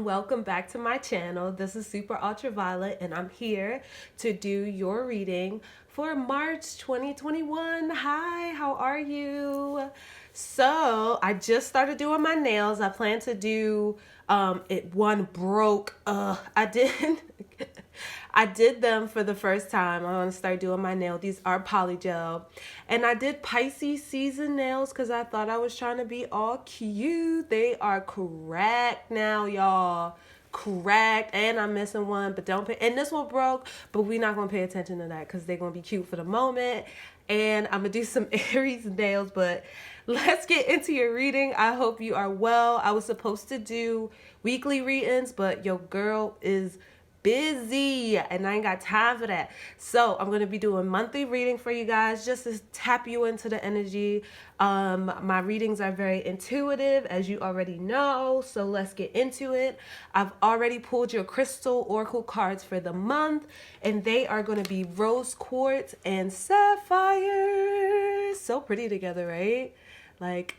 Welcome back to my channel. This is Supaultraviolet, and I'm here to do your reading for March 2021. Hi, how are you? So I just started doing my nails. I plan to do one broke. I did I did them for the first time. I want to start doing my nail. These are polygel. And I did Pisces season nails because I thought I was trying to be all cute. They are cracked now, y'all. Cracked. And I'm missing one, but don't pay. And this one broke, but we're not going to pay attention to that because they're going to be cute for the moment. And I'm going to do some Aries nails, but let's get into your reading. I hope you are well. I was supposed to do weekly readings, but your girl is busy and I ain't got time for that. So I'm going to be doing monthly reading for you guys just to tap you into the energy. My readings are very intuitive, as you already know. So let's get into it. I've already pulled your crystal oracle cards for the month, and they are going to be rose quartz and sapphire. So pretty together, right? Like,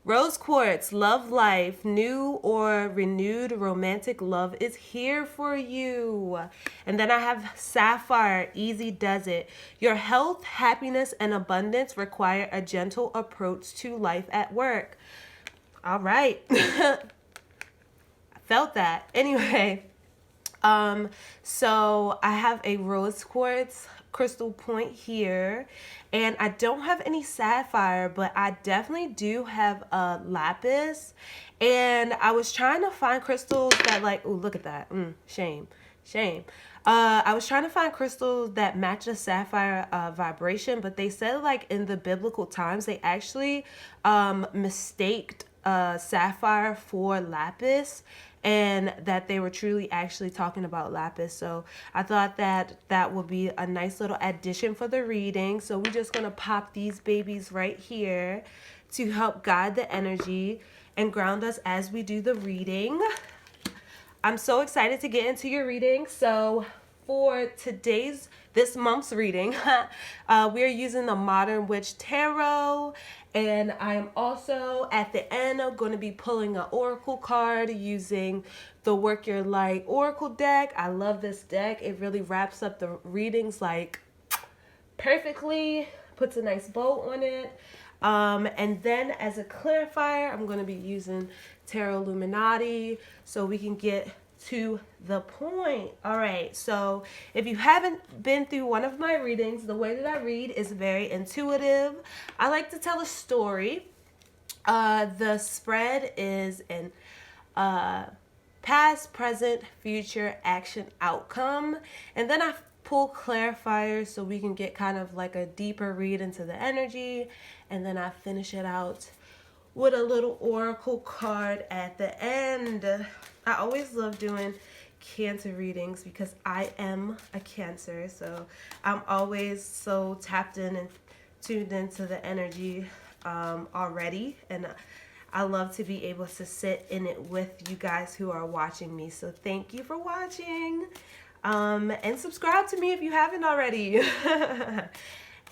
Rose quartz, love life, new or renewed romantic love is here for you. And then I have sapphire, easy does it. Your health, happiness, and abundance require a gentle approach to life at work. All right. I felt that. Anyway, so I have a rose quartz crystal point here, and I don't have any sapphire, but I definitely do have a lapis. And I was trying to find crystals that like, oh, look at that. Shame. I was trying to find crystals that match the sapphire vibration, but they said like in the biblical times they actually mistaked sapphire for lapis, and that they were truly actually talking about lapis. So I thought that that would be a nice little addition for the reading. So we're just going to pop these babies right here to help guide the energy and ground us as we do the reading. I'm so excited to get into your reading. So for this month's reading, we are using the Modern Witch Tarot, and I am also at the end going to be pulling an oracle card using the Work Your Light Oracle deck. I love this deck. It really wraps up the readings like perfectly, puts a nice bow on it. And then as a clarifier, I'm going to be using Tarot Illuminati so we can get to the point. All right, so if you haven't been through one of my readings, the way that I read is very intuitive. I like to tell a story. The spread is in past, present, future, action, outcome, and then I pull clarifiers so we can get kind of like a deeper read into the energy, and then I finish it out with a little oracle card at the end. I always love doing Cancer readings because I am a Cancer, so I'm always so tapped in and tuned into the energy already, and I love to be able to sit in it with you guys who are watching me. So thank you for watching, and subscribe to me if you haven't already.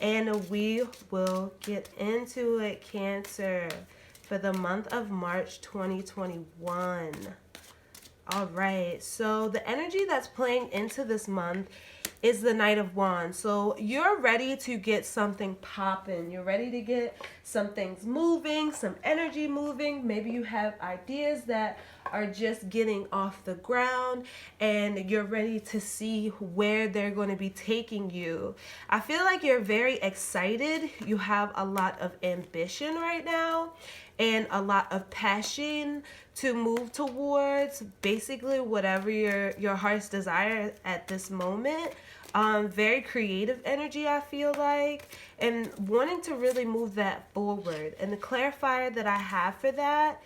And we will get into it, Cancer, for the month of March 2021. All right, so the energy that's playing into this month is the Knight of Wands. So you're ready to get something popping. You're ready to get some things moving, some energy moving. Maybe you have ideas that are just getting off the ground and you're ready to see where they're going to be taking you. I feel like you're very excited. You have a lot of ambition right now and a lot of passion to move towards basically whatever your heart's desire at this moment. Very creative energy, I feel like, and wanting to really move that forward. And the clarifier that I have for that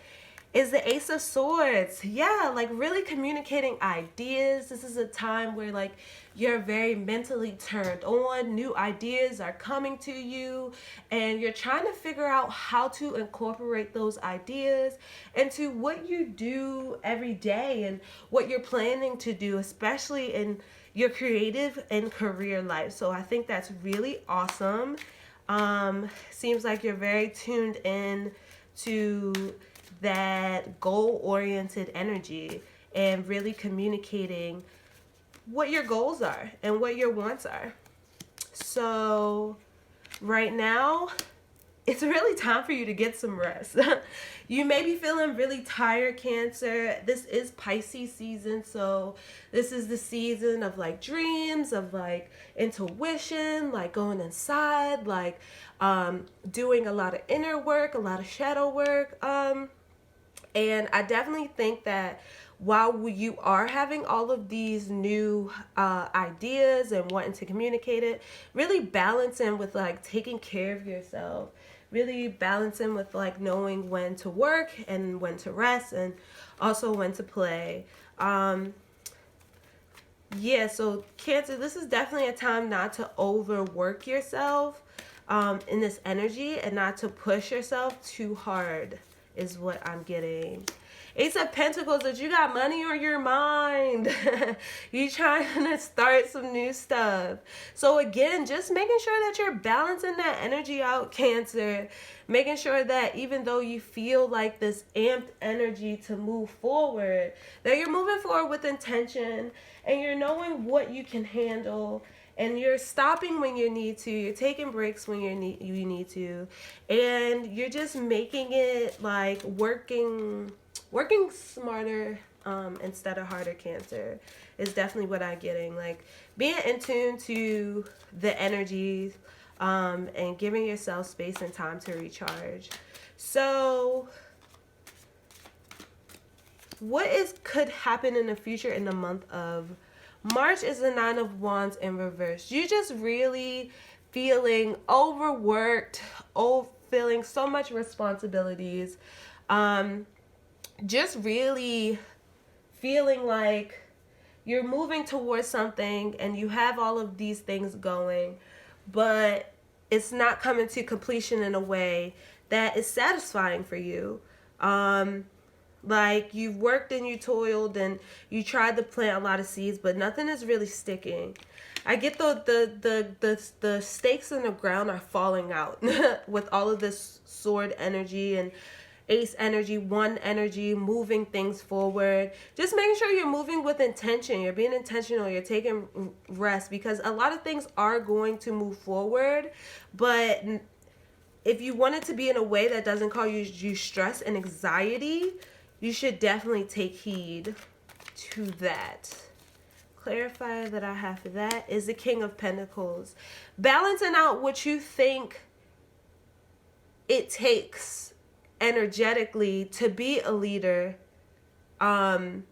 is the Ace of Swords. Yeah, like really communicating ideas. This is a time where like you're very mentally turned on. New ideas are coming to you and you're trying to figure out how to incorporate those ideas into what you do every day and what you're planning to do, especially in your creative and career life. So I think that's really awesome. Seems like you're very tuned in to that goal-oriented energy and really communicating what your goals are and what your wants are. So right now, it's really time for you to get some rest. You may be feeling really tired, Cancer. This is Pisces season, so this is the season of like dreams, of like intuition, like going inside, like doing a lot of inner work, a lot of shadow work. And I definitely think that while you are having all of these new ideas and wanting to communicate it, really balancing with like taking care of yourself, really balancing with like knowing when to work and when to rest and also when to play. Yeah, so Cancer, this is definitely a time not to overwork yourself in this energy and not to push yourself too hard is what I'm getting. Ace of Pentacles, that you got money on your mind. You trying to start some new stuff. So again, just making sure that you're balancing that energy out, Cancer. Making sure that even though you feel like this amped energy to move forward, that you're moving forward with intention and you're knowing what you can handle. And you're stopping when you need to. You're taking breaks when you need to. And you're just making it like working smarter instead of harder, Cancer, is definitely what I'm getting. Like being in tune to the energies and giving yourself space and time to recharge. So what could happen in the future in the month of March is the Nine of Wands in reverse. You just really feeling overworked, feeling so much responsibilities. Just really feeling like you're moving towards something and you have all of these things going, but it's not coming to completion in a way that is satisfying for you. Like you've worked and you toiled and you tried to plant a lot of seeds, but nothing is really sticking. I get the stakes in the ground are falling out with all of this sword energy and ace energy, one energy, moving things forward. Just making sure you're moving with intention. You're being intentional. You're taking rest, because a lot of things are going to move forward. But if you want it to be in a way that doesn't cause you stress and anxiety, you should definitely take heed to that. Clarifier that I have for that is the King of Pentacles. Balancing out what you think it takes energetically to be a leader than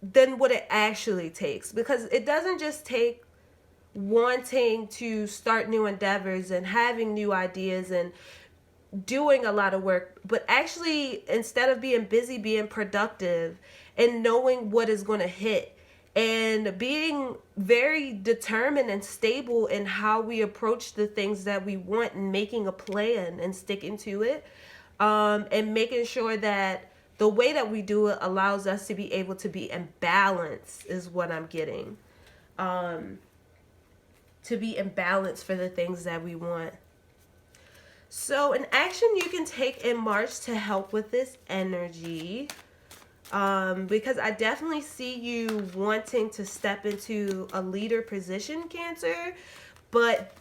what it actually takes. Because it doesn't just take wanting to start new endeavors and having new ideas and doing a lot of work, but actually, instead of being busy, being productive and knowing what is going to hit and being very determined and stable in how we approach the things that we want and making a plan and sticking to it, and making sure that the way that we do it allows us to be able to be in balance is what I'm getting. To be in balance for the things that we want. So an action you can take in March to help with this energy, because I definitely see you wanting to step into a leader position, Cancer, but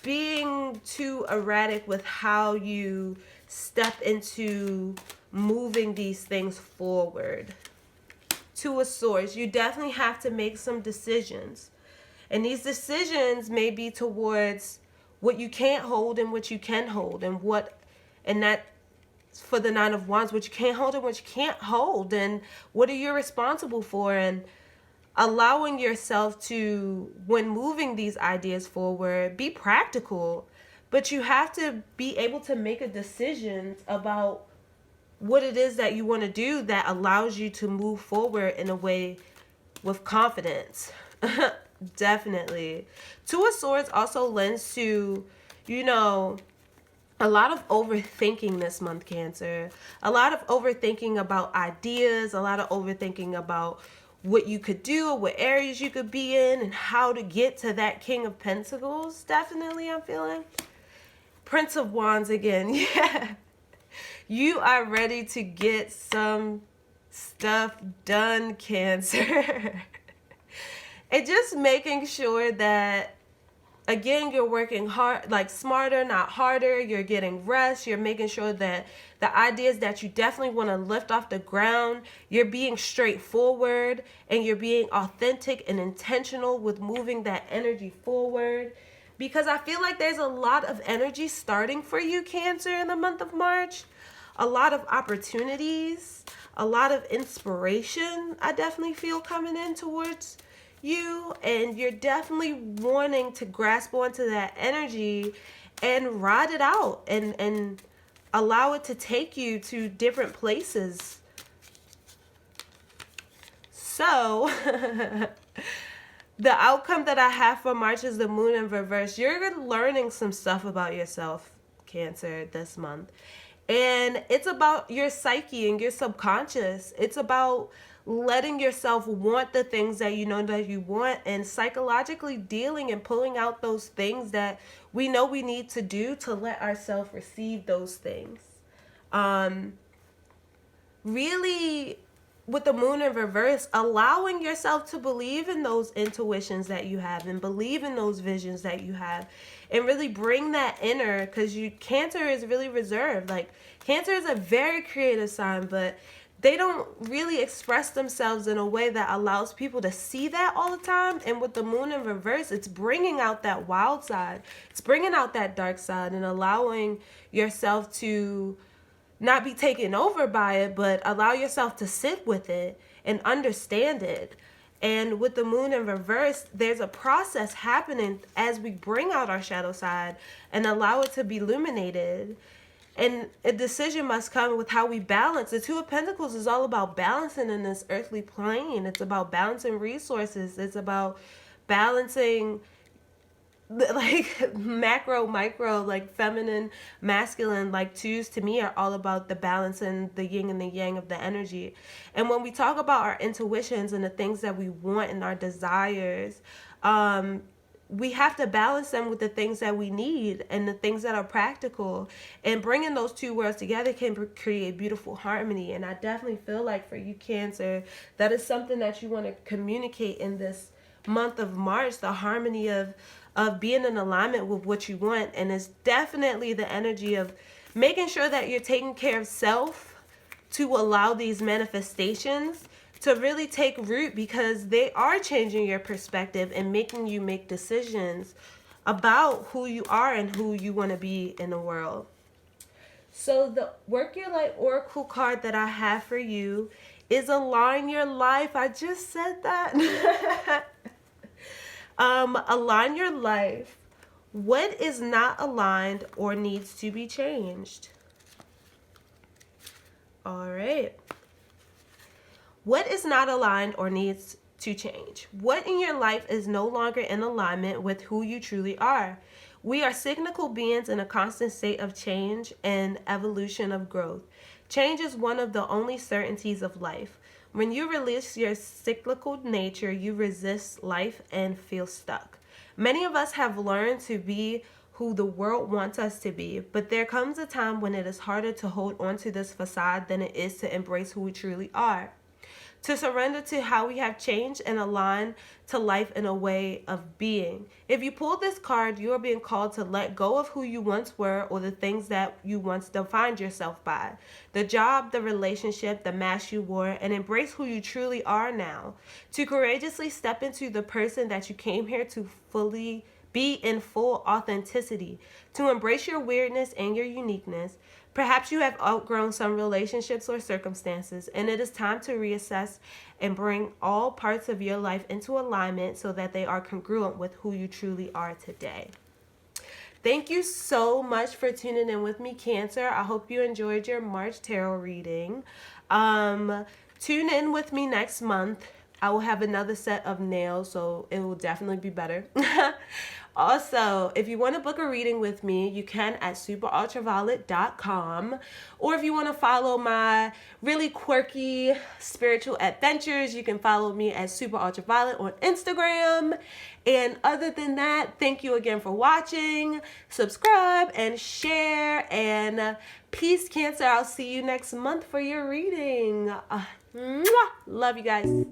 being too erratic with how you step into moving these things forward. Two of Swords, you definitely have to make some decisions. And these decisions may be towards what you can't hold and what you can hold, and that for the Nine of Wands, what you can't hold and what you can't hold, and what are you responsible for, and allowing yourself to, when moving these ideas forward, be practical, but you have to be able to make a decision about what it is that you want to do that allows you to move forward in a way with confidence. Definitely. Two of Swords also lends to, a lot of overthinking this month, Cancer. A lot of overthinking about ideas, a lot of overthinking about what you could do, what areas you could be in, and how to get to that King of Pentacles. Definitely, I'm feeling. Prince of Wands again. Yeah. You are ready to get some stuff done, Cancer. And just making sure that, again, you're working hard, like smarter, not harder. You're getting rest. You're making sure that the ideas that you definitely want to lift off the ground, you're being straightforward and you're being authentic and intentional with moving that energy forward. Because I feel like there's a lot of energy starting for you, Cancer, in the month of March. A lot of opportunities, a lot of inspiration I definitely feel coming in towards you, and you're definitely wanting to grasp onto that energy and ride it out and allow it to take you to different places. So the outcome that I have for March is the moon in reverse. You're learning some stuff about yourself, Cancer, this month. And it's about your psyche and your subconscious. It's about letting yourself want the things that you know that you want, and psychologically dealing and pulling out those things that we know we need to do to let ourselves receive those things. Really, with the moon in reverse, allowing yourself to believe in those intuitions that you have and believe in those visions that you have, and really bring that inner, because Cancer is really reserved. Like, Cancer is a very creative sign, but they don't really express themselves in a way that allows people to see that all the time. And with the moon in reverse, it's bringing out that wild side. It's bringing out that dark side and allowing yourself to not be taken over by it, but allow yourself to sit with it and understand it. And with the moon in reverse, there's a process happening as we bring out our shadow side and allow it to be illuminated. And a decision must come with how we balance. The Two of Pentacles is all about balancing in this earthly plane. It's about balancing resources. It's about balancing, like, macro, micro, like feminine, masculine. Like, twos to me are all about the balance and the yin and the yang of the energy. And when we talk about our intuitions and the things that we want and our desires, we have to balance them with the things that we need and the things that are practical. And bringing those two worlds together can create beautiful harmony. And I definitely feel like for you, Cancer, that is something that you want to communicate in this month of March, the harmony of being in alignment with what you want. And it's definitely the energy of making sure that you're taking care of self to allow these manifestations to really take root, because they are changing your perspective and making you make decisions about who you are and who you want to be in the world. So the Work Your Light Oracle card that I have for you is Align Your Life. I just said that. Align your life. What is not aligned or needs to be changed? All right. What is not aligned or needs to change? What in your life is no longer in alignment with who you truly are? We are cyclical beings in a constant state of change and evolution of growth. Change is one of the only certainties of life. When you release your cyclical nature, you resist life and feel stuck. Many of us have learned to be who the world wants us to be, but there comes a time when it is harder to hold on to this facade than it is to embrace who we truly are. To surrender to how we have changed and align to life in a way of being. If you pull this card, you are being called to let go of who you once were or the things that you once defined yourself by. The job, the relationship, the mask you wore, and embrace who you truly are now. To courageously step into the person that you came here to fully be in full authenticity. To embrace your weirdness and your uniqueness. Perhaps you have outgrown some relationships or circumstances, and it is time to reassess and bring all parts of your life into alignment so that they are congruent with who you truly are today. Thank you so much for tuning in with me, Cancer. I hope you enjoyed your March tarot reading. Tune in with me next month I will have another set of nails, so it will definitely be better. Also, if you want to book a reading with me, you can at supaultraviolet.com. Or if you want to follow my really quirky spiritual adventures, you can follow me at Supaultraviolet on Instagram. And other than that, thank you again for watching. Subscribe and share. And peace, Cancer. I'll see you next month for your reading. Love you guys.